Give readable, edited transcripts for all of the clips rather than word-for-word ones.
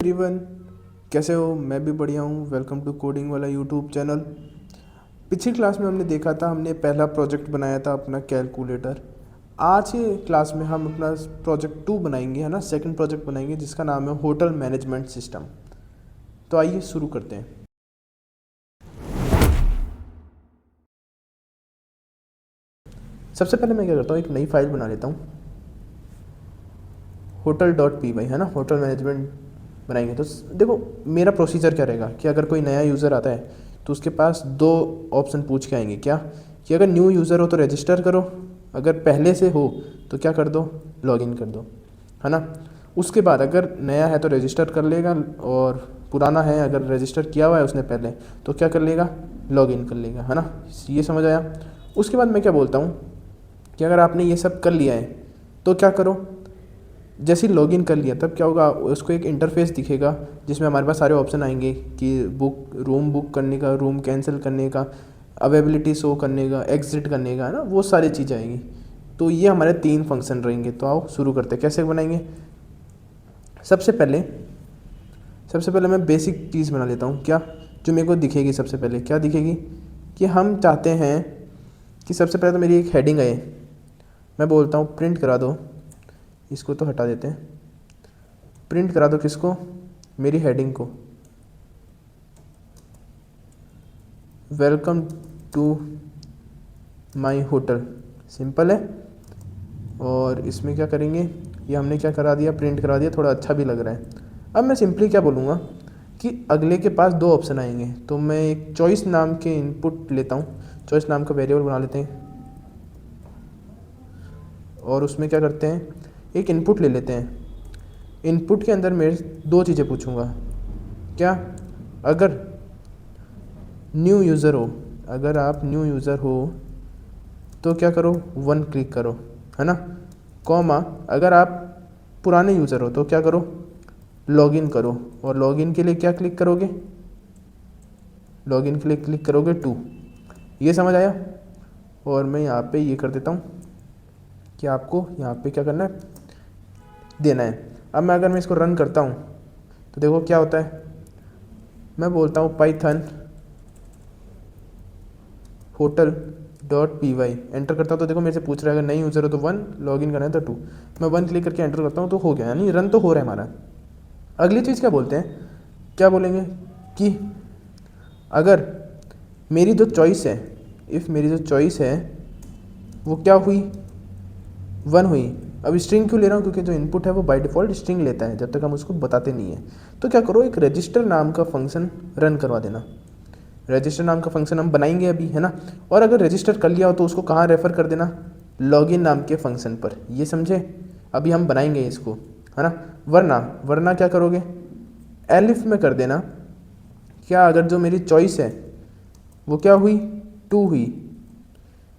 Everyone, कैसे हो? मैं भी बढ़िया हूँ। वेलकम टू कोडिंग वाला यूट्यूब चैनल। पिछली क्लास में हमने देखा था, हमने पहला प्रोजेक्ट बनाया था अपना कैलकुलेटर। आज के क्लास में हम अपना प्रोजेक्ट 2 बनाएंगे, है ना, सेकंड प्रोजेक्ट बनाएंगे जिसका नाम है होटल मैनेजमेंट सिस्टम। तो आइए शुरू करते हैं। सबसे पहले मैं क्या करता हूँ, एक नई फाइल बना लेता हूँ, hotel.py, है ना, होटल मैनेजमेंट बनाएंगे। तो देखो मेरा प्रोसीजर क्या रहेगा कि अगर कोई नया यूज़र आता है तो उसके पास दो ऑप्शन पूछ के आएंगे। क्या कि अगर न्यू यूज़र हो तो रजिस्टर करो, अगर पहले से हो तो क्या कर दो, लॉगिन कर दो, है ना। उसके बाद अगर नया है तो रजिस्टर कर लेगा, और पुराना है अगर रजिस्टर किया हुआ है उसने पहले तो क्या कर लेगा, लॉगिन कर लेगा, है ना। ये समझ आया। उसके बाद मैं क्या बोलता हूँ कि अगर आपने ये सब कर लिया है तो क्या करो, जैसे ही लॉगिन कर लिया तब क्या होगा, उसको एक इंटरफेस दिखेगा जिसमें हमारे पास सारे ऑप्शन आएंगे कि रूम बुक करने का, रूम कैंसिल करने का, अवेलेबिलिटी शो करने का, एग्जिट करने का, है ना, वो सारी चीज़ें आएंगी। तो ये हमारे 3 फंक्शन रहेंगे। तो आओ शुरू करते हैं, कैसे बनाएंगे। सबसे पहले सबसे पहले मैं बेसिक चीज़ बना लेता हूँ। क्या जो मेरे को दिखेगी, सबसे पहले क्या दिखेगी कि हम चाहते हैं कि सबसे पहले तो मेरी एक हेडिंग आए। मैं बोलता हूँ प्रिंट करा दो, इसको तो हटा देते हैं। प्रिंट करा दो किसको, मेरी हेडिंग को, welcome to my hotel. Simple है। और इसमें क्या करेंगे, ये हमने क्या करा दिया, प्रिंट करा दिया, थोड़ा अच्छा भी लग रहा है। अब मैं सिंपली क्या बोलूँगा कि अगले के पास 2 ऑप्शन आएंगे, तो मैं एक चॉइस नाम के इनपुट लेता हूँ, चॉइस नाम का वेरिएबल बना लेते हैं, और उसमें क्या करते हैं, एक इनपुट ले लेते हैं। इनपुट के अंदर मैं 2 चीज़ें पूछूंगा। क्या, अगर न्यू यूज़र हो, अगर आप न्यू यूज़र हो तो क्या करो, 1 क्लिक करो, है ना, कॉमा अगर आप पुराने यूज़र हो तो क्या करो, लॉगिन करो, और लॉगिन के लिए क्या क्लिक करोगे, लॉगिन के लिए क्लिक करोगे 2। ये समझ आया। और मैं यहाँ पे ये कर देता हूँ कि आपको यहाँ पे क्या करना है, देना है। अब मैं अगर मैं इसको रन करता हूँ तो देखो क्या होता है। मैं बोलता हूँ Python hotel dot P Y, enter करता हूँ तो देखो मेरे से पूछ रहा है अगर नई यूज़र हो तो 1, लॉगिन करना है तो 2। मैं 1 क्लिक करके एंटर करता हूँ तो हो गया, यानी रन तो हो रहा है हमारा। अगली चीज़ क्या बोलते हैं, क्या बोलेंगे कि अगर मेरी जो चॉइस है, इफ़ मेरी जो चॉइस है वो क्या हुई, 1 हुई। अब स्ट्रिंग क्यों ले रहा हूँ, क्योंकि जो इनपुट है वो बाय डिफ़ॉल्ट स्ट्रिंग लेता है जब तक हम उसको बताते नहीं हैं। तो क्या करो, एक रजिस्टर नाम का फंक्शन रन करवा देना। रजिस्टर नाम का फंक्शन हम बनाएंगे अभी, है ना। और अगर रजिस्टर कर लिया हो तो उसको कहाँ रेफ़र कर देना, लॉगिन नाम के फंक्शन पर। ये समझे, अभी हम बनाएंगे इसको, है ना। वरना वरना क्या करोगे, एलिफ में कर देना। क्या, अगर जो मेरी चॉइस है वो क्या हुई, 2 हुई,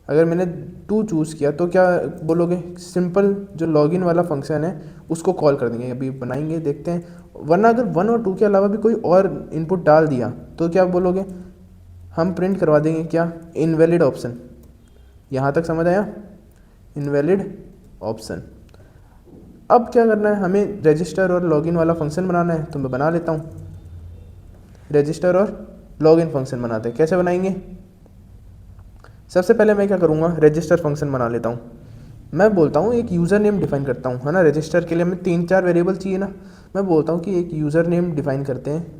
अगर मैंने 2 चूज़ किया तो क्या बोलोगे, सिंपल जो लॉगिन वाला फंक्शन है उसको कॉल कर देंगे। अभी बनाएंगे, देखते हैं। वरना अगर 1 और 2 के अलावा भी कोई और इनपुट डाल दिया तो क्या बोलोगे, हम प्रिंट करवा देंगे क्या, इनवैलिड ऑप्शन। यहाँ तक समझ आया, इनवैलिड ऑप्शन। अब क्या करना है, हमें रजिस्टर और लॉगिन वाला फंक्शन बनाना है, तो मैं बना लेता हूँ। रजिस्टर और लॉगिन फंक्शन बनाते हैं, कैसे बनाएंगे। सबसे पहले मैं क्या करूँगा, रजिस्टर फंक्शन बना लेता हूँ। मैं बोलता हूँ एक यूज़र नेम डिफाइन करता हूँ, है ना। रजिस्टर के लिए हमें 3-4 वेरिएबल चाहिए ना। मैं बोलता हूँ कि एक यूज़र नेम डिफाइन करते हैं,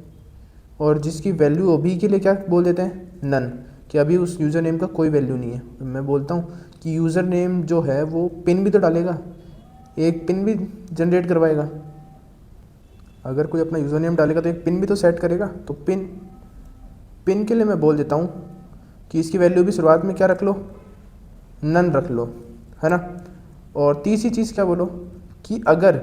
और जिसकी वैल्यू अभी के लिए क्या बोल देते हैं, नन, कि अभी उस यूज़र नेम का कोई वैल्यू नहीं है। मैं बोलता हूँ कि यूज़र नेम जो है वो पिन भी तो डालेगा, एक पिन भी जनरेट करवाएगा। अगर कोई अपना यूज़र नेम डालेगा तो एक पिन भी तो सेट करेगा। तो पिन पिन के लिए मैं बोल देता हूँ कि इसकी वैल्यू भी शुरुआत में क्या रख लो, नन रख लो, है ना। और तीसरी चीज़ क्या बोलो कि अगर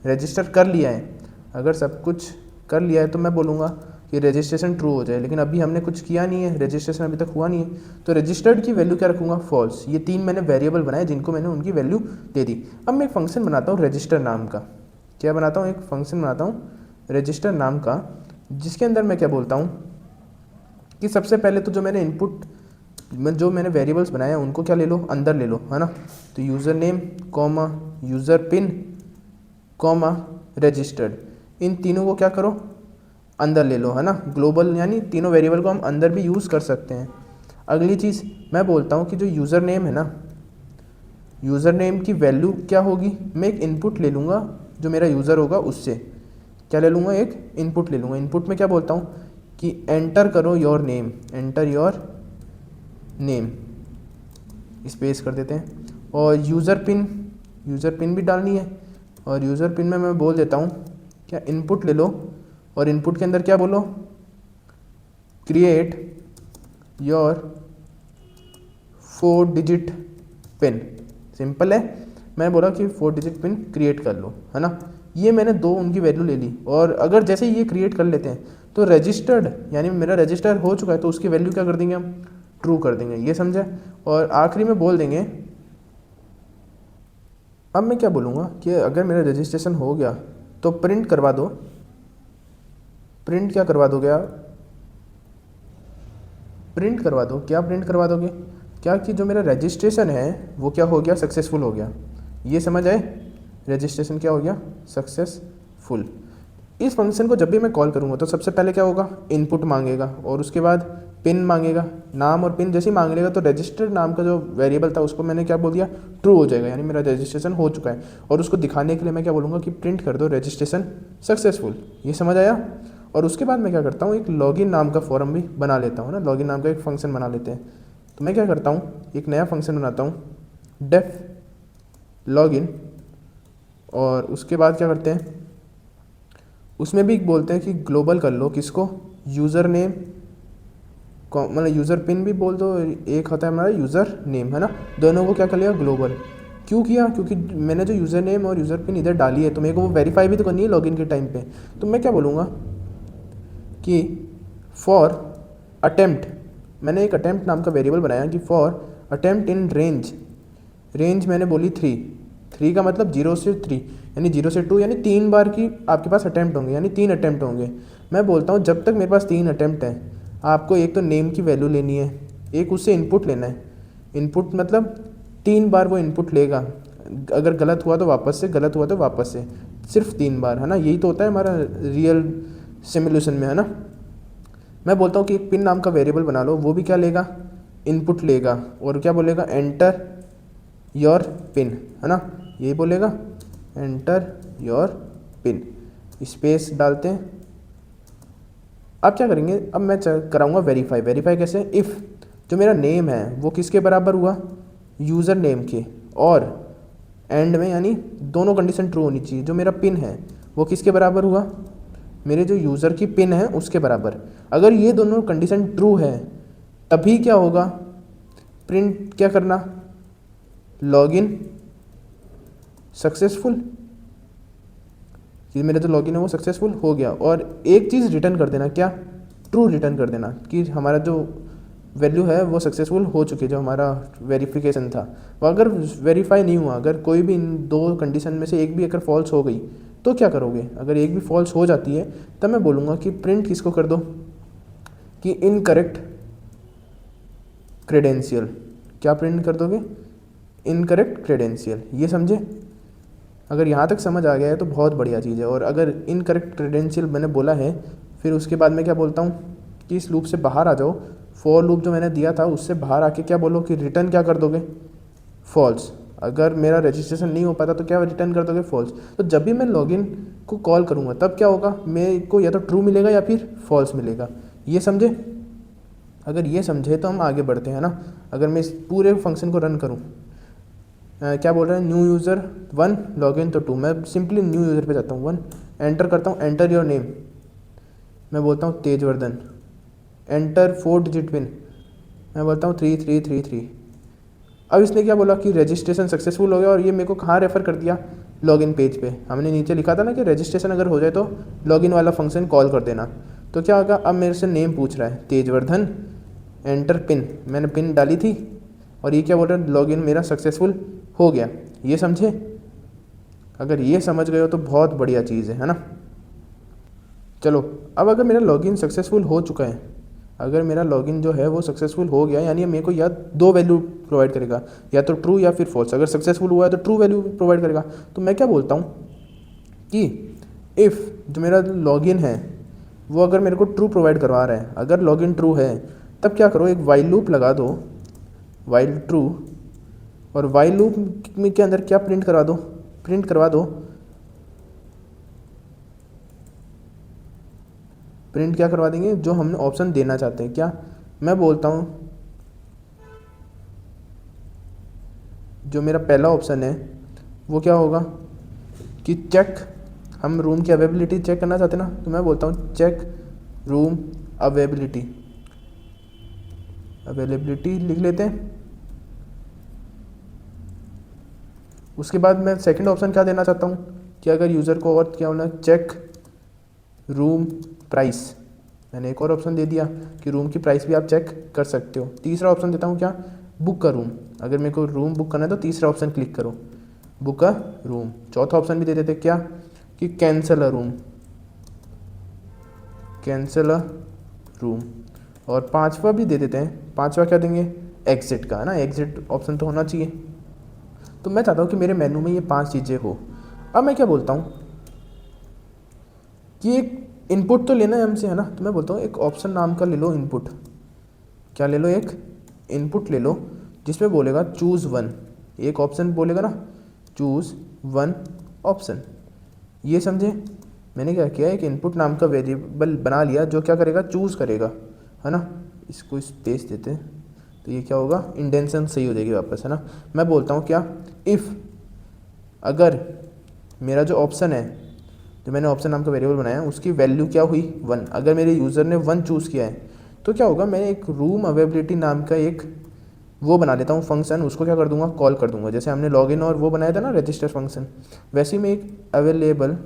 रजिस्टर कर लिया है, अगर सब कुछ कर लिया है तो मैं बोलूँगा कि रजिस्ट्रेशन ट्रू हो जाए। लेकिन अभी हमने कुछ किया नहीं है, रजिस्ट्रेशन अभी तक हुआ नहीं है, तो रजिस्टर्ड की वैल्यू क्या रखूँगा, फॉल्स। ये 3 मैंने वेरिएबल बनाए जिनको मैंने उनकी वैल्यू दे दी। अब मैं एक फंक्शन बनाता हूँ रजिस्टर नाम का। क्या बनाता हूँ, एक फंक्शन बनाता हूँ रजिस्टर नाम का, जिसके अंदर मैं क्या बोलता हूँ कि सबसे पहले तो जो मैंने इनपुट जो मैंने वेरिएबल्स बनाए हैं उनको क्या ले लो, अंदर ले लो, है ना। तो user name comma user pin comma registered, इन तीनों को क्या करो, अंदर ले लो, है ना। ग्लोबल यानी तीनों वेरिएबल को हम अंदर भी यूज़ कर सकते हैं। अगली चीज़ मैं बोलता हूँ कि जो यूज़र नेम है ना, यूज़र नेम की वैल्यू क्या होगी, मैं एक इनपुट ले लूँगा जो मेरा यूज़र होगा उससे, क्या ले लूँगा, एक इनपुट ले लूँगा। इनपुट में क्या बोलता हूँ कि एंटर करो your name, enter your name, space कर देते हैं, और यूज़र पिन भी डालनी है। और यूज़र पिन में मैं बोल देता हूँ क्या, इनपुट ले लो और इनपुट के अंदर क्या बोलो, create your 4 digit pin. Simple है, मैं बोला कि 4 डिजिट पिन क्रिएट कर लो, है ना। ये मैंने दो उनकी वैल्यू ले ली, और अगर जैसे ये क्रिएट कर लेते हैं तो रजिस्टर्ड यानी मेरा रजिस्टर हो चुका है तो उसकी वैल्यू क्या कर देंगे हम, ट्रू कर देंगे, ये समझे। और आखिरी में बोल देंगे, अब मैं क्या बोलूँगा कि अगर मेरा रजिस्ट्रेशन हो गया तो प्रिंट करवा दो। प्रिंट क्या करवा दोगे आप, प्रिंट करवा दो, क्या प्रिंट करवा दोगे, क्या कि जो मेरा रजिस्ट्रेशन है वो क्या हो गया, सक्सेसफुल हो गया। ये समझ आए, रजिस्ट्रेशन क्या हो गया, सक्सेसफुल। इस फंक्शन को जब भी मैं कॉल करूँगा तो सबसे पहले क्या होगा, इनपुट मांगेगा, और उसके बाद पिन मांगेगा, नाम और पिन जैसे ही मांग लेगा तो रजिस्टर्ड नाम का जो वेरिएबल था उसको मैंने क्या बोल दिया, ट्रू हो जाएगा, यानी मेरा रजिस्ट्रेशन हो चुका है। और उसको दिखाने के लिए मैं क्या बोलूँगा कि प्रिंट कर दो रजिस्ट्रेशन सक्सेसफुल। ये समझ आया। और उसके बाद मैं क्या करता हूँ, एक लॉगिन नाम का फॉर्म भी बना लेता हूँ ना, लॉगिन नाम का एक फंक्शन बना लेते हैं। तो मैं क्या करता हूँ, एक नया फंक्शन बनाता हूँ, डेफ लॉगिन, और उसके बाद क्या करते हैं, उसमें भी बोलते हैं कि ग्लोबल कर लो किसको, यूज़र नेम, मतलब यूज़र पिन भी बोल दो, एक होता है हमारा यूज़र नेम, है ना। दोनों को क्या कर लिया, ग्लोबल। क्यों किया, क्योंकि मैंने जो यूज़र नेम और यूज़र पिन इधर डाली है तो मेरे को वो वेरीफाई भी तो करनी है लॉगिन के टाइम पे। तो मैं क्या बोलूँगा कि फॉर अटेम्प्ट, मैंने एक अटेम्प्ट नाम का वेरिएबल बनाया कि for attempt in range, range मैंने बोली 3 का मतलब 0 से 3 यानी 0 से 2 यानी 3 बार की आपके पास अटेम्प्ट होंगे, यानी 3 अटेम्प्ट होंगे। मैं बोलता हूँ जब तक मेरे पास 3 अटेम्प्ट हैं, आपको एक तो नेम की वैल्यू लेनी है, एक उससे इनपुट लेना है। इनपुट मतलब 3 बार वो इनपुट लेगा, अगर गलत हुआ तो वापस से, गलत हुआ तो वापस से, सिर्फ 3 बार, है ना। यही तो होता है हमारा रियल सिमुलेशन में, है ना। मैं बोलता हूँ कि एक पिन नाम का वेरिएबल बना लो, वो भी क्या लेगा, इनपुट लेगा, और क्या बोलेगा, एंटर योर पिन, है ना, यही बोलेगा, एंटर योर पिन, स्पेस डालते हैं। अब क्या करेंगे, अब मैं कराऊंगा वेरीफाई। वेरीफाई कैसे, इफ़ जो मेरा नेम है वो किसके बराबर हुआ, यूज़र नेम के, और एंड में यानी दोनों कंडीशन ट्रू होनी चाहिए, जो मेरा पिन है वो किसके बराबर हुआ, मेरे जो यूज़र की पिन है उसके बराबर। अगर ये दोनों कंडीशन ट्रू है तभी क्या होगा, प्रिंट क्या करना, लॉगिन सक्सेसफुल, कि मेरा जो लॉगिन है वो सक्सेसफुल हो गया। और एक चीज़ रिटर्न कर देना, क्या, ट्रू रिटर्न कर देना, कि हमारा जो वैल्यू है वो सक्सेसफुल हो चुकी है, जो हमारा वेरिफिकेशन था वो अगर वेरीफाई नहीं हुआ, अगर कोई भी इन दो कंडीशन में से एक भी अगर फॉल्स हो गई तो क्या करोगे, अगर एक भी फॉल्स हो जाती है तब मैं बोलूँगा कि प्रिंट किसको कर दो, कि इनकरेक्ट क्रेडेंशियल। क्या प्रिंट कर दोगे, इनकरेक्ट क्रेडेंशियल। ये समझे, अगर यहाँ तक समझ आ गया है तो बहुत बढ़िया चीज़ है। और अगर इनकरेक्ट क्रेडेंशियल मैंने बोला है, फिर उसके बाद मैं क्या बोलता हूँ कि इस लूप से बाहर आ जाओ, फॉर लूप जो मैंने दिया था उससे बाहर आके क्या बोलो कि रिटर्न क्या कर दोगे, फॉल्स। अगर मेरा रजिस्ट्रेशन नहीं हो पाता तो क्या रिटर्न कर दोगे, फॉल्स। तो जब भी मैं लॉगिन को कॉल करूँगा तब क्या होगा, मेरे को या तो ट्रू मिलेगा या फिर फॉल्स मिलेगा। ये समझे, अगर ये समझे तो हम आगे बढ़ते हैं ना। अगर मैं इस पूरे फंक्शन को रन करूँ, क्या बोल रहे हैं, न्यू यूज़र 1 लॉगिन तो 2, मैं सिंपली न्यू यूज़र पे जाता हूँ, 1 एंटर करता हूँ, एंटर योर नेम, मैं बोलता हूँ तेजवर्धन, एंटर 4 डिजिट पिन, मैं बोलता हूँ 3333। अब इसने क्या बोला कि रजिस्ट्रेशन सक्सेसफुल हो गया, और ये मेरे को कहाँ रेफ़र कर दिया, लॉगिन पेज पे। हमने नीचे लिखा था ना कि रजिस्ट्रेशन अगर हो जाए तो लॉगिन वाला फंक्शन कॉल कर देना। तो क्या होगा, अब मेरे से नेम पूछ रहा है तेजवर्धन, एंटर पिन, मैंने पिन डाली थी, और ये क्या बोल रहा है, लॉगिन मेरा सक्सेसफुल हो गया। ये समझे, अगर ये समझ गए हो तो बहुत बढ़िया चीज़ है ना। चलो, अब अगर मेरा लॉगिन सक्सेसफुल हो चुका है, अगर मेरा लॉगिन जो है वो सक्सेसफुल हो गया, यानी मेरे को या दो वैल्यू प्रोवाइड करेगा, या तो ट्रू या फिर फॉल्स। अगर सक्सेसफुल हुआ है तो ट्रू वैल्यू प्रोवाइड करेगा। तो मैं क्या बोलता हूँ कि इफ़ जो मेरा लॉगिन है वो अगर मेरे को ट्रू प्रोवाइड करवा रहा है, अगर लॉगिन ट्रू है तब क्या करो, एक वाइल लूप लगा दो, वाइल ट्रू, और वाइल लूप में के अंदर क्या प्रिंट करवा दो, प्रिंट करवा दो, प्रिंट क्या करवा देंगे, जो हमने ऑप्शन देना चाहते हैं। क्या मैं बोलता हूँ, जो मेरा पहला ऑप्शन है वो क्या होगा कि चेक, हम रूम की अवेलेबिलिटी चेक करना चाहते हैं ना, तो मैं बोलता हूँ चेक रूम अवेलेबिलिटी, अवेलेबिलिटी लिख लेते हैं। उसके बाद मैं सेकंड ऑप्शन क्या देना चाहता हूँ कि अगर यूज़र को और क्या होना, चेक रूम प्राइस, मैंने एक और ऑप्शन दे दिया कि रूम की प्राइस भी आप चेक कर सकते हो। तीसरा ऑप्शन देता हूँ क्या, बुक का रूम, अगर मेरे को रूम बुक करना है तो तीसरा ऑप्शन क्लिक करो, बुक का रूम। चौथा ऑप्शन भी दे देते क्या कि कैंसल अ रूम, कैंसल अ रूम। और पांचवा भी दे देते हैं, पांचवा क्या देंगे, एग्जिट का, है ना, एग्जिट ऑप्शन तो होना चाहिए। तो मैं चाहता हूँ कि मेरे मेनू में ये 5 चीज़ें हो। अब मैं क्या बोलता हूँ कि एक इनपुट तो लेना है हमसे, है ना, तो मैं बोलता हूँ एक ऑप्शन नाम का ले लो इनपुट, क्या ले लो, एक इनपुट ले लो जिसमें बोलेगा चूज़ वन, एक ऑप्शन बोलेगा ना, चूज़ वन ऑप्शन। ये समझे, मैंने क्या किया, एक इनपुट नाम का वेरिएबल बना लिया जो क्या करेगा, चूज़ करेगा, है ना। इसको स्पेस देते हैं तो ये क्या होगा, इंडेंशन सही हो जाएगी वापस, है ना। मैं बोलता हूँ क्या, इफ़ अगर मेरा जो ऑप्शन है, जो मैंने ऑप्शन नाम का वेरिएबल बनाया है उसकी वैल्यू क्या हुई 1, अगर मेरे यूज़र ने 1 चूज़ किया है तो क्या होगा, मैं एक रूम अवेलेबिलिटी नाम का एक वो बना लेता हूँ फंक्शन, उसको क्या कर दूंगा, कॉल कर दूंगा। जैसे हमने लॉगिन और वो बनाया था ना रजिस्टर फंक्शन, वैसे ही मैं एक अवेलेबल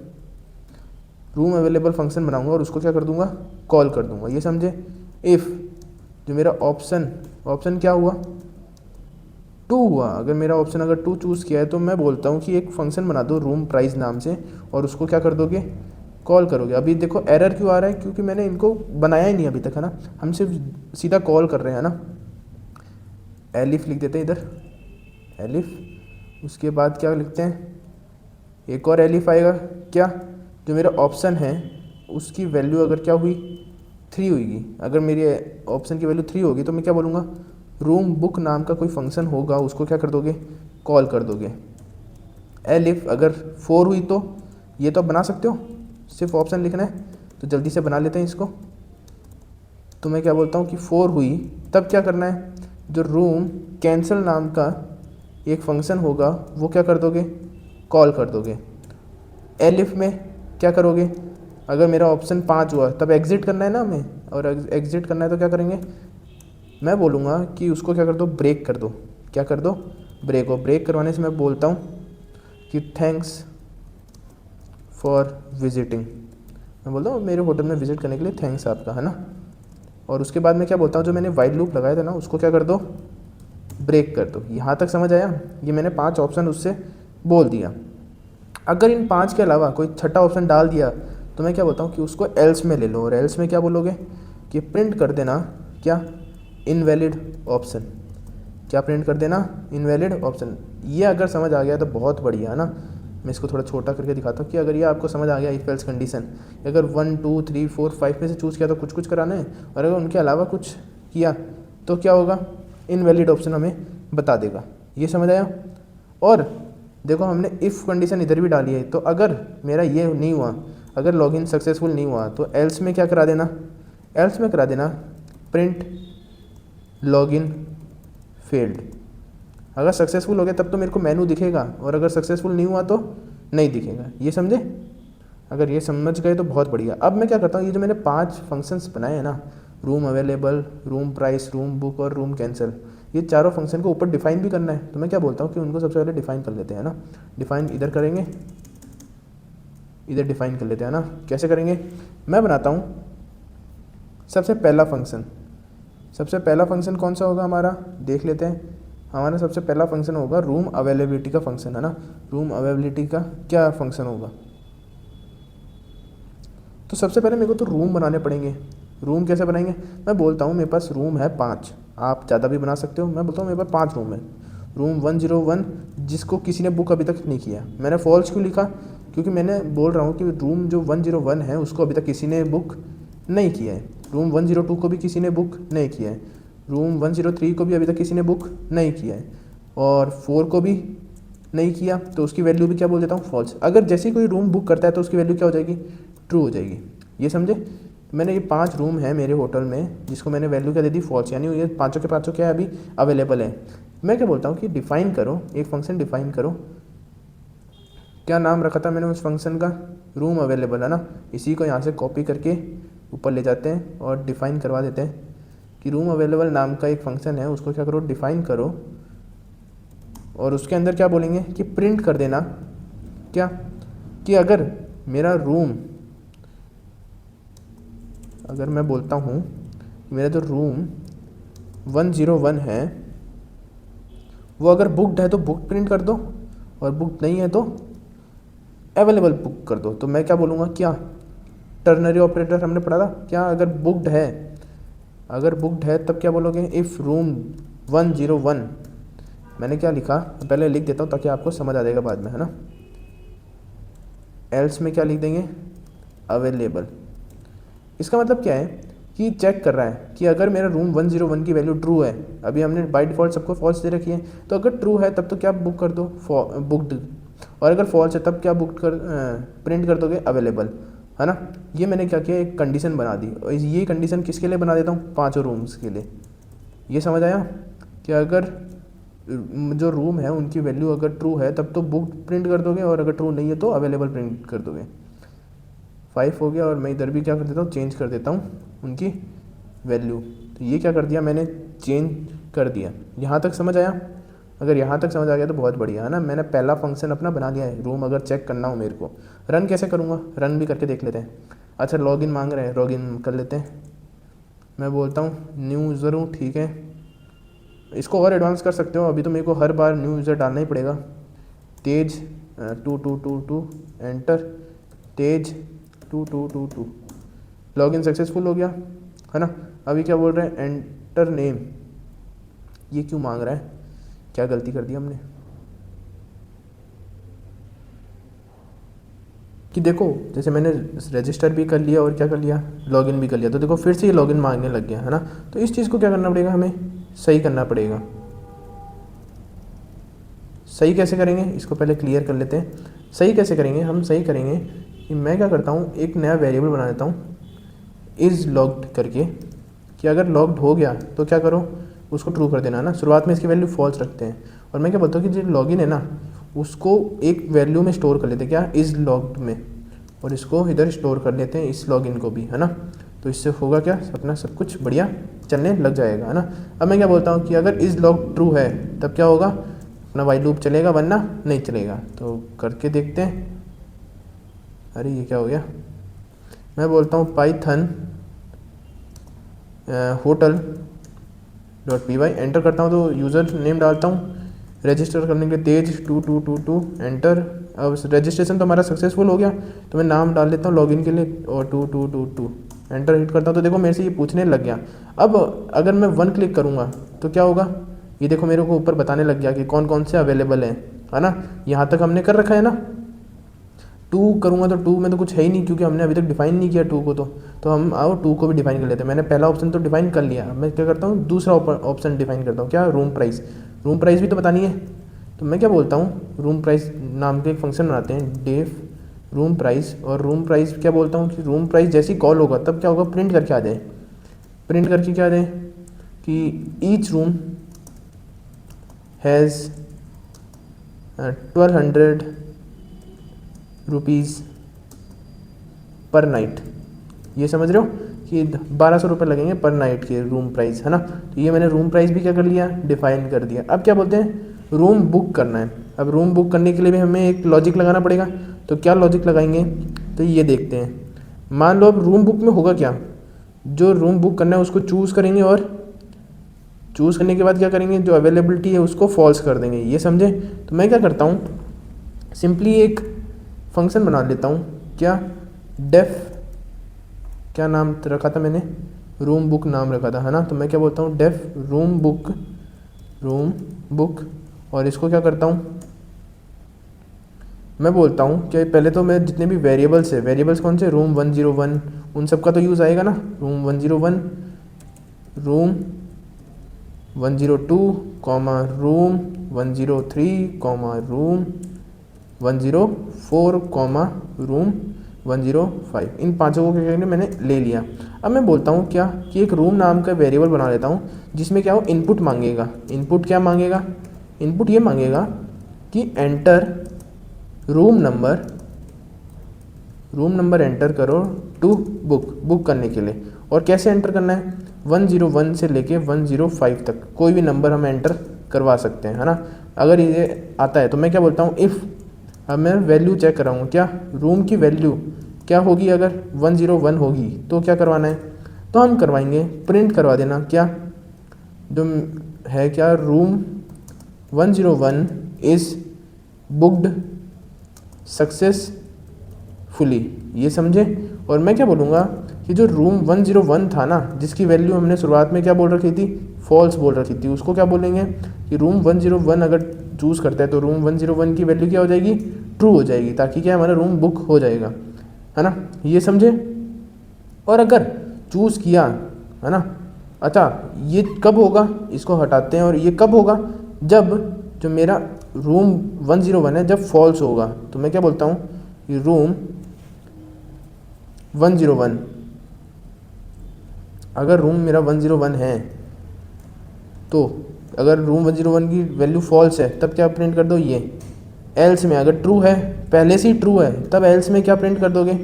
रूम अवेलेबल फंक्शन बनाऊंगा और उसको क्या कर दूंगा, कॉल कर दूंगा। ये समझे। इफ़ जो मेरा ऑप्शन क्या हुआ, 2 हुआ, अगर मेरा ऑप्शन अगर 2 चूज़ किया है तो मैं बोलता हूँ कि एक फंक्शन बना दो रूम प्राइस नाम से और उसको क्या कर दोगे, कॉल करोगे। अभी देखो एरर क्यों आ रहा है, क्योंकि मैंने इनको बनाया ही नहीं अभी तक, है ना, हम सिर्फ सीधा कॉल कर रहे हैं, ना। एलिफ लिख देते हैं इधर, एलिफ। उसके बाद क्या लिखते हैं, एक और एलिफ आएगा, क्या, जो मेरा ऑप्शन है उसकी वैल्यू अगर क्या हुई 3 हुई, अगर मेरी ऑप्शन की वैल्यू 3 होगी तो मैं क्या बोलूँगा, रूम बुक नाम का कोई फंक्शन होगा उसको क्या कर दोगे, कॉल कर दोगे। एलिफ अगर 4 हुई तो ये तो आप बना सकते हो, सिर्फ ऑप्शन लिखना है, तो जल्दी से बना लेते हैं इसको। तो मैं क्या बोलता हूँ कि 4 हुई, तब क्या करना है, जो रूम कैंसिल नाम का एक फंक्शन होगा वो क्या कर दोगे, कॉल कर दोगे। एलिफ में क्या करोगे, अगर मेरा ऑप्शन 5 हुआ तब एग्जिट करना है ना हमें, और एग्जिट करना है तो क्या करेंगे, मैं बोलूँगा कि उसको क्या कर दो, ब्रेक कर दो, क्या कर दो, ब्रेक। हो ब्रेक करवाने से मैं बोलता हूँ कि थैंक्स फॉर विजिटिंग, मैं बोलता हूँ मेरे होटल में विजिट करने के लिए थैंक्स आपका, है ना। और उसके बाद मैं क्या बोलता हूँ, जो मैंने वाइल लूप लगाया था ना उसको क्या कर दो, ब्रेक कर दो। यहाँ तक समझ आया, ये मैंने 5 ऑप्शन उससे बोल दिया। अगर इन 5 के अलावा कोई छठा ऑप्शन डाल दिया तो मैं क्या बोलता हूँ कि उसको एल्स में ले लो, और एल्स में क्या बोलोगे कि प्रिंट कर देना क्या, इनवैलिड ऑप्शन, क्या प्रिंट कर देना, इनवैलिड ऑप्शन। ये अगर समझ आ गया तो बहुत बढ़िया, है ना। मैं इसको थोड़ा छोटा करके दिखाता हूँ कि अगर ये आपको समझ आ गया, इफ एल्स कंडीशन, अगर 1 2 3 4 5 में से चूज़ किया तो कुछ कुछ कराना है, और अगर उनके अलावा कुछ किया तो क्या होगा, इनवैलिड ऑप्शन हमें बता देगा। ये समझ आया। और देखो हमने इफ़ कंडीशन इधर भी डाली है, तो अगर मेरा ये नहीं हुआ, अगर लॉगिन सक्सेसफुल नहीं हुआ तो एल्स में क्या करा देना, एल्स में करा देना प्रिंट लॉगिन फेल्ड। अगर सक्सेसफुल हो गया तब तो मेरे को मेनू दिखेगा, और अगर सक्सेसफुल नहीं हुआ तो नहीं दिखेगा। ये समझे, अगर ये समझ गए तो बहुत बढ़िया। अब मैं क्या करता हूँ, ये जो मैंने 5 फंक्शंस बनाए हैं ना, room available, room price, room book और रूम कैंसिल, ये चारों फंक्शन को ऊपर डिफाइन भी करना है। तो मैं क्या बोलता हूँ कि उनको सबसे पहले डिफाइन कर लेते हैं ना, डिफाइन इधर करेंगे, इधर डिफाइन कर लेते हैं ना। कैसे करेंगे, मैं बनाता हूँ सबसे पहला फंक्शन। सबसे पहला फंक्शन कौन सा होगा हमारा, देख लेते हैं। हमारा सबसे पहला फंक्शन होगा रूम अवेलेबिलिटी का फंक्शन, है ना। रूम अवेलेबिलिटी का क्या फंक्शन होगा, तो सबसे पहले मेरे को तो रूम बनाने पड़ेंगे। रूम कैसे बनाएंगे, मैं बोलता हूँ मेरे पास रूम है 5, आप ज़्यादा भी बना सकते हो। मैं बोलता हूँ मेरे पास 5 रूम है। रूम 101 जिसको किसी ने बुक अभी तक नहीं किया। मैंने फॉल्स क्यों लिखा, क्योंकि मैंने बोल रहा हूँ कि रूम जो 101 है उसको अभी तक किसी ने बुक नहीं किया है, रूम 102 को भी किसी ने बुक नहीं किया है, रूम 103 को भी अभी तक किसी ने बुक नहीं किया है, और 4 को भी नहीं किया, तो उसकी वैल्यू भी क्या बोल देता हूँ, फॉल्स। अगर जैसे ही कोई रूम बुक करता है तो उसकी वैल्यू क्या हो जाएगी, ट्रू हो जाएगी। ये समझे। मैंने ये 5 रूम है मेरे होटल में जिसको मैंने वैल्यू क्या दे दी, फॉल्स, यानी ये पाँचों के पाँचों क्या है अभी अवेलेबल है। मैं क्या बोलता हूँ कि डिफ़ाइन करो, एक फंक्शन डिफ़ाइन करो। क्या नाम रखा था मैंने उस फंक्शन का, रूम अवेलेबल, है ना। इसी को यहाँ से कॉपी करके ऊपर ले जाते हैं और डिफ़ाइन करवा देते हैं कि रूम अवेलेबल नाम का एक फंक्शन है, उसको क्या करो, डिफ़ाइन करो। और उसके अंदर क्या बोलेंगे कि प्रिंट कर देना क्या, कि अगर मेरा रूम, अगर मैं बोलता हूँ मेरा जो रूम 101 है वो अगर बुकड है तो बुक प्रिंट कर दो, और बुक नहीं है तो अवेलेबल बुक कर दो। तो मैं क्या बोलूँगा, क्या टर्नरी ऑपरेटर हमने पढ़ा था क्या, अगर बुकड है, अगर बुकड है तब क्या बोलोगे, इफ़ रूम 101, मैंने क्या लिखा पहले लिख देता हूँ ताकि आपको समझ आ जाएगा बाद में, है ना। एल्स में क्या लिख देंगे, अवेलेबल। इसका मतलब क्या है कि चेक कर रहा है कि अगर मेरा रूम 101 की वैल्यू ट्रू है, अभी हमने बाय डिफ़ॉल्ट सबको फॉल्स दे रखी है, तो अगर ट्रू है तब तो क्या बुक कर दो, बुकड, और अगर फॉल्स है तब क्या बुक कर प्रिंट कर दोगे, अवेलेबल, है ना। ये मैंने क्या किया, एक कंडीशन बना दी, और ये कंडीशन किसके लिए बना देता हूँ, 5 रूम्स के लिए। ये समझ आया कि अगर जो रूम है उनकी वैल्यू अगर ट्रू है तब तो बुक प्रिंट कर दोगे, और अगर ट्रू नहीं है तो अवेलेबल प्रिंट कर दोगे। 5 हो गया, और मैं इधर भी क्या कर देता हूँ, चेंज कर देता हूँ उनकी वैल्यू। तो ये क्या कर दिया मैंने, चेंज कर दिया। यहाँ तक समझ आया, अगर यहाँ तक समझ आ गया तो बहुत बढ़िया, है ना। मैंने पहला फंक्शन अपना बना लिया है, रूम अगर चेक करना हो मेरे को। रन कैसे करूँगा, रन भी करके देख लेते हैं। अच्छा लॉगिन मांग रहे हैं, लॉगिन कर लेते हैं। मैं बोलता हूँ न्यू यूज़र हूँ, ठीक है। इसको और एडवांस कर सकते हो, अभी तो मेरे को हर बार न्यू यूज़र डालना ही पड़ेगा। तेज 2222 एंटर, तेज 2222, लॉगिन सक्सेसफुल हो गया, है ना। अभी क्या बोल रहे हैं, एंटर नेम, ये क्यों मांग रहा है, क्या गलती कर दी हमने। कि देखो जैसे मैंने रजिस्टर भी कर लिया और क्या कर लिया, लॉगिन भी कर लिया, तो देखो फिर से ये लॉगिन मांगने लग गया, है ना। तो इस चीज़ को क्या करना पड़ेगा, हमें सही करना पड़ेगा। सही कैसे करेंगे, इसको पहले क्लियर कर लेते हैं। सही कैसे करेंगे, हम सही करेंगे कि मैं क्या करता हूँ, एक नया वेरिएबल बना देता हूँ इज़ लॉग्ड करके, कि अगर लॉग्ड हो गया तो क्या करो, उसको ट्रू कर देना, है ना। शुरुआत में इसकी वैल्यू फॉल्स रखते हैं, और मैं क्या बोलता हूँ कि जो लॉगिन है ना उसको एक वैल्यू में स्टोर कर लेते हैं, क्या, इज़ लॉग्ड में, और इसको इधर स्टोर कर लेते हैं इस लॉगिन को भी, है ना। तो इससे होगा क्या, अपना सब कुछ बढ़िया चलने लग जाएगा, है ना। अब मैं क्या बोलता हूँ कि अगर इज़ लॉग्ड ट्रू है तब क्या होगा, अपना वाइल लूप चलेगा, वरना नहीं चलेगा। तो करके देखते हैं। अरे ये क्या हो गया, मैं बोलता हूँ Python hotel dot py, enter करता हूँ तो यूज़र नेम डालता हूँ, रजिस्टर करने के लिए तेज 2222 एंटर। अब रजिस्ट्रेशन तो हमारा सक्सेसफुल हो गया, तो मैं नाम डाल देता हूँ लॉगिन के लिए, और 2222 एंटर हिट करता हूँ, तो देखो मेरे से ये पूछने लग गया। अब अगर मैं 1 क्लिक करूँगा तो क्या होगा, ये देखो मेरे को ऊपर बताने लग गया कि कौन कौन से अवेलेबल हैं, है ना। यहाँ तक हमने कर रखा है ना। 2 करूँगा तो 2 में तो कुछ है ही नहीं, क्योंकि हमने अभी तक डिफाइन नहीं किया 2 को। तो हम आओ 2 को भी डिफाइन कर लेते हैं। मैंने पहला ऑप्शन तो डिफाइन कर लिया, मैं क्या करता हूँ, दूसरा ऑप्शन डिफाइन करता हूँ, क्या, रूम प्राइस। रूम प्राइस भी तो बतानी है, तो मैं क्या बोलता हूँ, रूम प्राइस नाम के एक फंक्शन बनाते हैं, डेफ रूम प्राइस, और रूम प्राइस क्या बोलता हूँ कि रूम प्राइस जैसे ही कॉल होगा तब क्या होगा, प्रिंट करके आ जाए। प्रिंट करके क्या आ जाए कि ईच रूम हैज़ 1200 रुपीज़ पर नाइट। ये समझ रहे हो कि 1200 रुपये लगेंगे पर नाइट के रूम प्राइस, है ना। तो ये मैंने रूम प्राइस भी क्या कर लिया, डिफाइन कर दिया। अब क्या बोलते हैं, रूम बुक करना है। अब रूम बुक करने के लिए भी हमें एक लॉजिक लगाना पड़ेगा, तो क्या लॉजिक लगाएंगे, तो ये देखते हैं। मान लो अब रूम बुक में होगा क्या, जो रूम बुक करना है उसको चूज़ करेंगे, और चूज़ करने के बाद क्या करेंगे, जो अवेलेबिलिटी है उसको फॉल्स कर देंगे। ये समझे। तो मैं क्या करता हूँ, सिंपली एक फंक्शन बना लेता हूँ, क्या, डेफ, क्या नाम रखा था मैंने, रूम बुक नाम रखा था, है ना। तो मैं क्या बोलता हूँ, डेफ रूम बुक, और इसको क्या करता हूँ, मैं बोलता हूँ कि पहले तो मैं जितने भी वेरिएबल्स है, वेरिएबल्स कौन से, रूम 101, उन सब का तो यूज़ आएगा ना, room 101, room 102, comma room 103, comma room 104, comma room 105, इन पांचों को क्या करेंगे मैंने ले लिया। अब मैं बोलता हूँ क्या कि एक रूम नाम का वेरिएबल बना लेता हूँ जिसमें क्या हो, इनपुट मांगेगा। इनपुट क्या मांगेगा, इनपुट ये मांगेगा कि एंटर रूम नंबर एंटर करो टू बुक करने के लिए। और कैसे एंटर करना है, 101 से लेके 105 तक कोई भी नंबर हम एंटर करवा सकते हैं, है ना। अगर ये आता है तो मैं क्या बोलता हूँ, इफ़, अब मैं वैल्यू चेक कराऊँगा क्या, रूम की वैल्यू क्या होगी, अगर 101 होगी तो क्या करवाना है, तो हम करवाएंगे प्रिंट करवा देना क्या, जो है क्या, रूम 101 इज़ बुक्ड सक्सेसफुली, ये समझे। और मैं क्या बोलूँगा कि जो रूम 101 था ना, जिसकी वैल्यू हमने शुरुआत में क्या बोल रखी थी, फॉल्स बोल रखी थी, उसको क्या बोलेंगे कि रूम 101 अगर चूज़ करता है तो रूम 101 की वैल्यू क्या हो जाएगी, ट्रू हो जाएगी, ताकि क्या हमारा रूम बुक हो जाएगा, है ना, ये समझे। और अगर चूज़ किया, है ना, अच्छा ये कब होगा, इसको हटाते हैं, और ये कब होगा, जब जो मेरा रूम 101 है जब फॉल्स होगा, तो मैं क्या बोलता हूँ कि रूम 101, अगर रूम मेरा 101 है तो अगर रूम 101 की वैल्यू फॉल्स है तब क्या प्रिंट कर दो, ये। एल्स में अगर ट्रू है, पहले से ही ट्रू है, तब एल्स में क्या प्रिंट कर दोगे,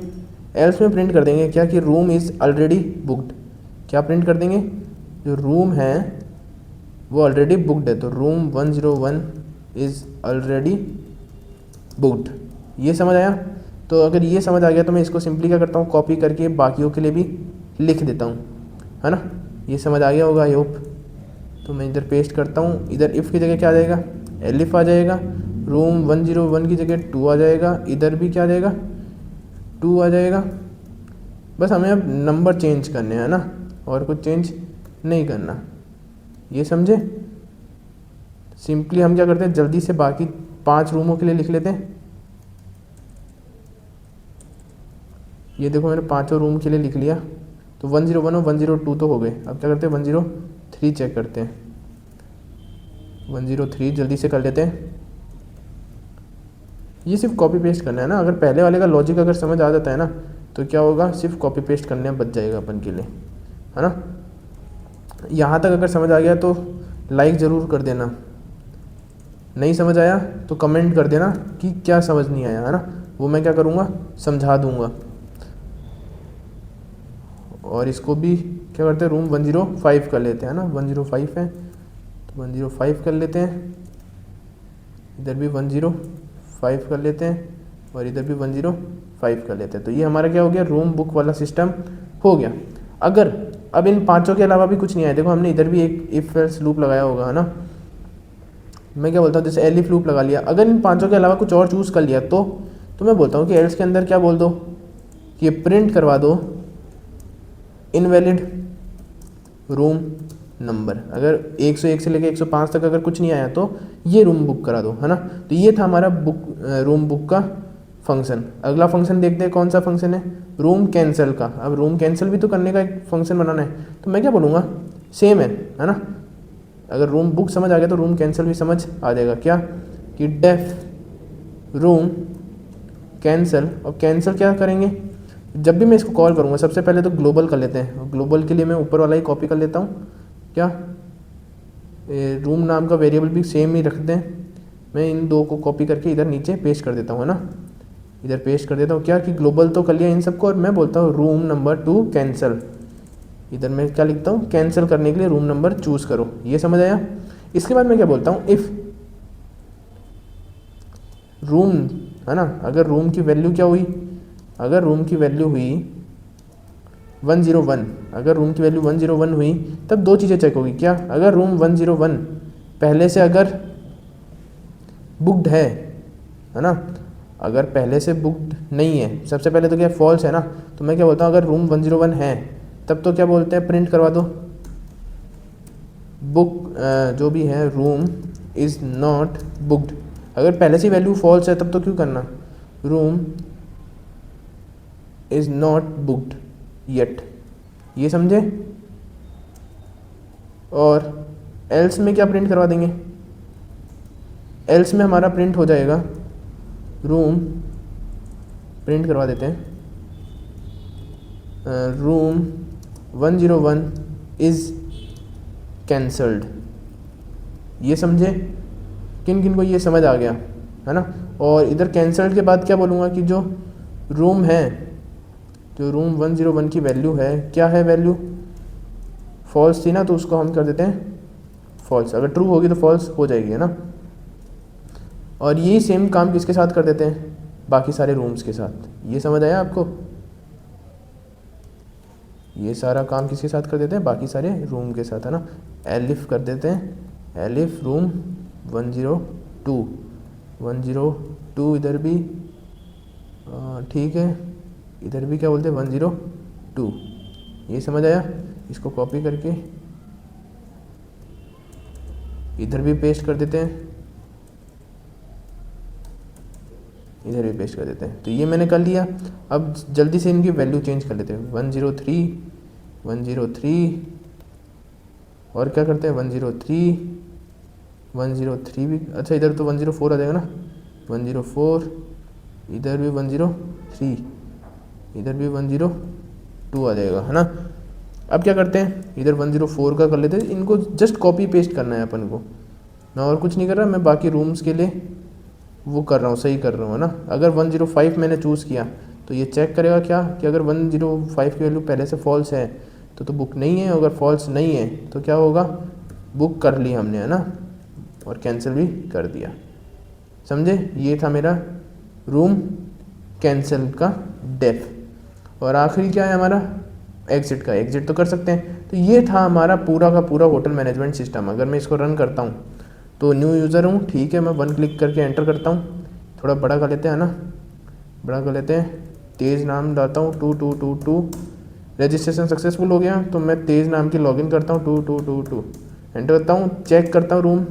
एल्स में प्रिंट कर देंगे क्या कि रूम इज़ ऑलरेडी बुक्ड, क्या प्रिंट कर देंगे, जो रूम है वो ऑलरेडी बुक्ड है, तो रूम 101 इज़ ऑलरेडी बुक्ड, ये समझ आया। तो अगर ये समझ आ गया तो मैं इसको सिंपली क्या करता हूँ, कॉपी करके बाकियों के लिए भी लिख देता हूँ, है ना। ये समझ आ गया होगा आई होप। तो मैं इधर पेस्ट करता हूँ, इधर इफ़ की जगह क्या आ जाएगा, एलिफ आ जाएगा, रूम 101 की जगह 2 आ जाएगा, इधर भी क्या आ जाएगा, 2 आ जाएगा। बस हमें अब नंबर चेंज करने हैं ना, और कुछ चेंज नहीं करना, ये समझे। सिंपली हम क्या करते हैं, जल्दी से बाकी 5 रूमों के लिए लिख लेते हैं। ये देखो मैंने 5 रूम के लिए लिख लिया, तो 101 और 102 तो हो गए। अब क्या करते हैं, 103 चेक करते हैं, 103 जल्दी से कर लेते हैं। ये सिर्फ कॉपी पेस्ट करना है ना, अगर पहले वाले का लॉजिक अगर समझ आ जाता है ना तो क्या होगा, सिर्फ कॉपी पेस्ट करने में बच जाएगा अपन के लिए, है ना। यहाँ तक अगर समझ आ गया तो लाइक ज़रूर कर देना, नहीं समझ आया तो कमेंट कर देना कि क्या समझ नहीं आया, है ना, वो मैं क्या करूँगा, समझा दूँगा। और इसको भी क्या करते हैं, रूम 105 कर लेते हैं ना, 105 है तो 105 कर लेते हैं, इधर भी 105 कर लेते हैं, और इधर भी 105 कर लेते हैं। तो ये हमारा क्या हो गया, रूम बुक वाला सिस्टम हो गया। अगर अब इन पांचों के अलावा भी कुछ नहीं आया, देखो हमने इधर भी एक इफ एल्स लूप लगाया होगा, है ना। मैं क्या बोलता हूँ, जैसे एलिफ लूप लगा लिया, अगर इन पांचों के अलावा कुछ और चूज़ कर लिया तो मैं बोलता हूँ कि एल्स के अंदर क्या बोल दो कि प्रिंट करवा दो इनवैलिड रूम नंबर। अगर 101 से लेकर 105 तक अगर कुछ नहीं आया तो ये रूम बुक करा दो, है ना। तो ये था हमारा रूम बुक का फंक्शन। अगला फंक्शन देखते हैं कौन सा फंक्शन है, रूम कैंसिल का। अब रूम कैंसिल भी तो करने का एक फंक्शन बनाना है, तो मैं क्या बोलूँगा, सेम है ना। अगर रूम बुक समझ आ गया तो रूम कैंसिल भी समझ आ जाएगा, क्या कि डेफ रूम कैंसिल। और कैंसिल क्या करेंगे, जब भी मैं इसको कॉल करूँगा सबसे पहले तो ग्लोबल कर लेते हैं, और ग्लोबल के लिए मैं ऊपर वाला ही कॉपी कर लेता हूँ, क्या रूम नाम का वेरिएबल भी सेम ही रख दें। मैं इन दो को कॉपी करके इधर नीचे पेस्ट कर देता हूँ, है ना, इधर पेस्ट कर देता हूँ, क्या कि ग्लोबल तो कर लिया इन सबको, और मैं बोलता हूँ रूम नंबर 2 कैंसिल। इधर मैं क्या लिखता हूँ, कैंसिल करने के लिए रूम नंबर चूज़ करो, ये समझ आया। इसके बाद मैं क्या बोलता हूँ, इफ़ रूम, है ना, अगर रूम की वैल्यू क्या हुई, अगर रूम की वैल्यू हुई 101, अगर रूम की वैल्यू 101 हुई तब दो चीज़ें चेक होगी, क्या, अगर रूम 101 पहले से अगर बुक्ड है ना, अगर पहले से बुक्ड नहीं है, सबसे पहले तो क्या फॉल्स है ना, तो मैं क्या बोलता हूँ, अगर रूम 101 है तब तो क्या बोलते हैं, प्रिंट करवा दो बुक जो भी है, रूम इज़ नॉट बुक्ड। अगर पहले से वैल्यू फॉल्स है तब तो क्यों करना, room is not booked yet, ये समझे। और एल्स में क्या प्रिंट करवा देंगे, एल्स में हमारा प्रिंट हो जाएगा रूम, प्रिंट करवा देते हैं रूम 101 इज़ कैंसल्ड, ये समझे। किन किन को ये समझ आ गया है ना। और इधर कैंसल्ड के बाद क्या बोलूँगा कि जो रूम है, जो रूम 101 की वैल्यू है, क्या है वैल्यू, फॉल्स थी ना, तो उसको हम कर देते हैं फॉल्स, अगर ट्रू होगी तो फॉल्स हो जाएगी, है ना। और यही सेम काम किसके साथ कर देते हैं, बाकी सारे रूम्स के साथ। ये समझ आया आपको, ये सारा काम किसके साथ कर देते हैं, बाकी सारे रूम के साथ, है ना। एलिफ कर देते हैं, एलिफ रूम 102 इधर भी ठीक है, इधर भी क्या बोलते हैं 102, ये समझ आया। इसको कॉपी करके इधर भी पेस्ट कर देते हैं, इधर भी पेस्ट कर देते हैं। तो ये मैंने कर लिया। अब जल्दी से इनकी वैल्यू चेंज कर लेते हैं, 103 और क्या करते हैं 103 भी, अच्छा इधर तो 104 आ जाएगा ना, 104, इधर भी 103, इधर भी 102 आ जाएगा, है ना। अब क्या करते हैं, इधर 104 का कर लेते हैं, इनको जस्ट कॉपी पेस्ट करना है अपन को, मैं और कुछ नहीं कर रहा, मैं बाकी रूम्स के लिए वो कर रहा हूँ, सही कर रहा हूँ, है ना। अगर 105 मैंने चूज़ किया तो ये चेक करेगा क्या कि अगर 105 की वैल्यू पहले से फॉल्स है तो बुक नहीं है, अगर फॉल्स नहीं है तो क्या होगा, बुक कर ली हमने, है ना, और कैंसिल भी कर दिया, समझे। ये था मेरा रूम कैंसिल का डेफ। और आखिरी क्या है हमारा, एग्जिट का। एग्जिट तो कर सकते हैं। तो ये था हमारा पूरा का पूरा होटल मैनेजमेंट सिस्टम। अगर मैं इसको रन करता हूँ तो न्यू यूज़र हूँ, ठीक है, मैं 1 क्लिक करके एंटर करता हूँ, थोड़ा बड़ा कर लेते हैं, है ना, बड़ा कर लेते हैं, तेज़ नाम डालता हूँ 2222, रजिस्ट्रेशन सक्सेसफुल हो गया, तो मैं तेज़ नाम की लॉगिन करता हूँ 2222, एंटर करता हूँ, चेक करता हूँ रूम,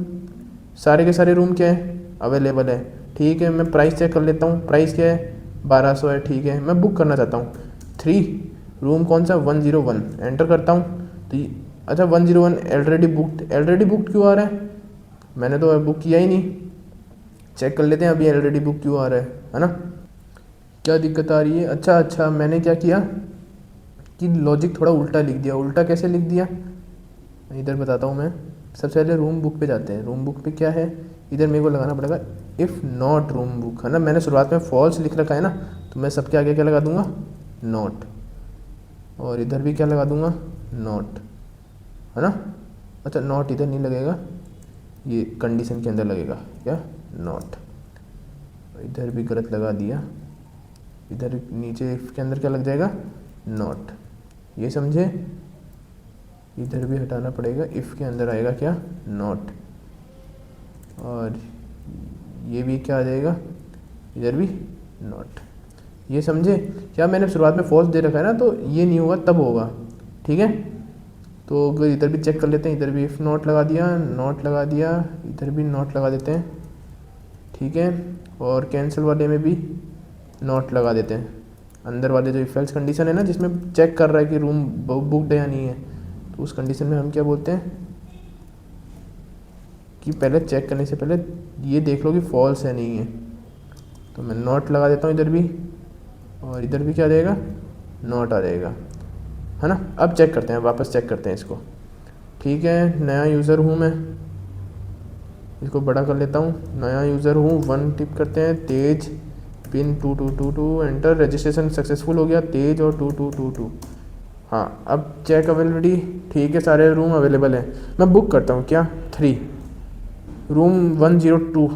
सारे के सारे रूम क्या है, अवेलेबल है, ठीक है। मैं प्राइस चेक कर लेता हूँ, प्राइस क्या है 1200 है, ठीक है। मैं बुक करना चाहता हूँ 3 रूम, कौन सा 101, एंटर करता हूँ तो अच्छा 101 ऑलरेडी बुकड क्यों आ रहा है, मैंने तो बुक किया ही नहीं। चेक कर लेते हैं अभी ऑलरेडी बुक क्यों आ रहा है ना, क्या दिक्कत आ रही है। अच्छा मैंने क्या किया कि लॉजिक थोड़ा उल्टा लिख दिया। उल्टा कैसे लिख दिया, इधर बताता हूँ मैं। सबसे पहले रूम बुक पे जाते हैं, रूम बुक पे क्या है, इधर मेरे को लगाना पड़ेगा इफ़ नॉट रूम बुक, है ना। मैंने शुरुआत में फॉल्स लिख रखा है ना, तो मैं सबके आगे क्या लगा दूंगा, नॉट, और इधर भी क्या लगा दूंगा, नॉट, है ना। अच्छा नॉट इधर नहीं लगेगा, ये कंडीशन के अंदर लगेगा, क्या, नॉट। इधर भी गलत लगा दिया, इधर नीचे इफ़ के अंदर क्या लग जाएगा, नॉट, ये समझे। इधर भी हटाना पड़ेगा, इफ़ के अंदर आएगा क्या, नॉट, और ये भी क्या आ जाएगा, इधर भी नॉट, ये समझे। क्या मैंने शुरुआत में फॉल्स दे रखा है ना, तो ये नहीं होगा तब होगा, ठीक है। तो अगर इधर भी चेक कर लेते हैं, इधर भी इफ़ नॉट लगा दिया, नॉट लगा दिया, इधर भी नॉट लगा देते हैं, ठीक है। और कैंसिल वाले में भी नॉट लगा देते हैं, अंदर वाले जो इफ एल्स कंडीशन है ना, जिसमें चेक कर रहा है कि रूम बुकड है या नहीं है, तो उस कंडीशन में हम क्या बोलते हैं कि पहले चेक करने से पहले ये देख लो कि फॉल्स है नहीं है। तो मैं नॉट लगा देता हूँ इधर भी, और इधर भी क्या आ जाएगा, नॉट आ जाएगा, है ना। अब चेक करते हैं, वापस चेक करते हैं इसको, ठीक है। नया यूज़र हूँ मैं, इसको बड़ा कर लेता हूँ, नया यूज़र हूँ, 1 टिप करते हैं, तेज पिन 2222, एंटर, रजिस्ट्रेशन सक्सेसफुल हो गया, तेज और 2222। हाँ अब चेक अवेलेबिलिटी, ठीक है, सारे रूम अवेलेबल हैं। मैं बुक करता हूँ क्या, 3 रूम 102,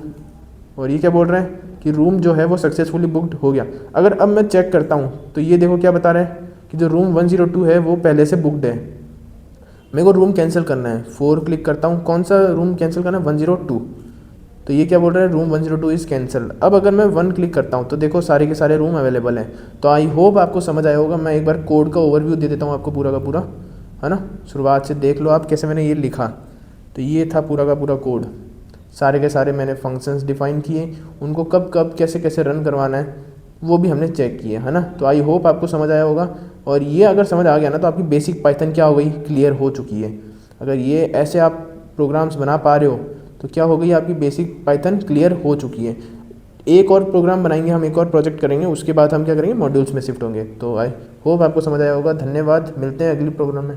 और ये क्या बोल रहा है कि रूम जो है वो सक्सेसफुली बुकड हो गया। अगर अब मैं चेक करता हूँ तो ये देखो क्या बता रहा है कि जो रूम 102 है वो पहले से बुकड है, मेरे को रूम कैंसिल करना है। 4 क्लिक करता हूँ, कौन सा रूम कैंसिल करना है, 102, तो ये क्या बोल रहा है, रूम 102 इज़ कैंसिल। अब अगर मैं 1 क्लिक करता हूँ तो देखो सारे के सारे रूम अवेलेबल हैं। तो आई होप आपको समझ आया होगा। मैं एक बार कोड का ओवरव्यू दे देता हूँ आपको पूरा का पूरा, है ना। शुरुआत से देख लो आप कैसे मैंने ये लिखा। तो ये था पूरा का पूरा कोड, सारे के सारे मैंने फंक्शंस डिफ़ाइन किए, उनको कब कब कैसे कैसे रन करवाना है वो भी हमने चेक किए, है ना। तो आई होप आपको समझ आया होगा, और ये अगर समझ आ गया ना तो आपकी बेसिक पाइथन क्या हो गई, क्लियर हो चुकी है। अगर ये ऐसे आप प्रोग्राम्स बना पा रहे हो तो क्या हो गई, आपकी बेसिक पाइथन क्लियर हो चुकी है। एक और प्रोग्राम बनाएंगे हम, एक और प्रोजेक्ट करेंगे, उसके बाद हम क्या करेंगे, मॉड्यूल्स में शिफ्ट होंगे। तो आई होप आपको समझ आया होगा। धन्यवाद, मिलते हैं अगले प्रोग्राम में।